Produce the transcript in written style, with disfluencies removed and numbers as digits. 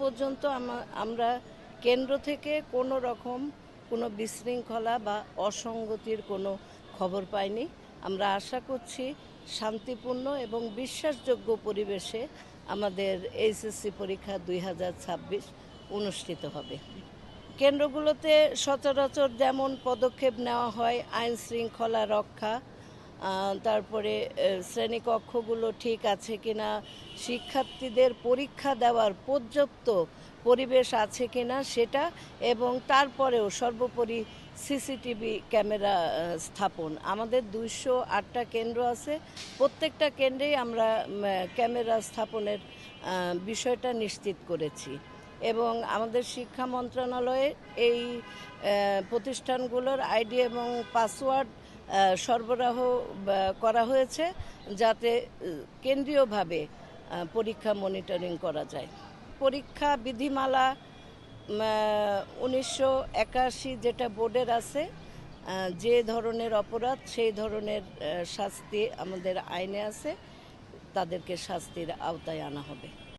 পর্যন্ত আমরা কেন্দ্র থেকে কোনো রকম কোনো বিশৃঙ্খলা বা অসঙ্গতির কোনো খবর পাইনি। আমরা আশা করছি শান্তিপূর্ণ এবং বিশ্বাসযোগ্য পরিবেশে আমাদের এইচএসসি পরীক্ষা 2026 অনুষ্ঠিত হবে। কেন্দ্রগুলোতে সচরাচর যেমন পদক্ষেপ নেওয়া হয় আইন শৃঙ্খলা রক্ষা, তারপরে শ্রেণীকক্ষগুলো ঠিক আছে কিনা, শিক্ষার্থীদের পরীক্ষা দেওয়ার পর্যাপ্ত পরিবেশ আছে কিনা সেটা, এবং তারপরেও সর্বোপরি সিসিটিভি ক্যামেরা স্থাপন। আমাদের 208টা কেন্দ্র আছে, প্রত্যেকটা কেন্দ্রেই আমরা ক্যামেরা স্থাপনের বিষয়টা নিশ্চিত করেছি এবং আমাদের শিক্ষা মন্ত্রণালয়ে এই প্রতিষ্ঠানগুলোর আইডি এবং পাসওয়ার্ড সরবরাহ করা হয়েছে যাতে কেন্দ্রীয়ভাবে পরীক্ষা মনিটরিং করা যায়। পরীক্ষা বিধিমালা 1981 যেটা বোর্ডের আছে, যে ধরনের অপরাধ সেই ধরনের শাস্তি আমাদের আইনে আছে, তাদেরকে শাস্তির আওতায় আনা হবে।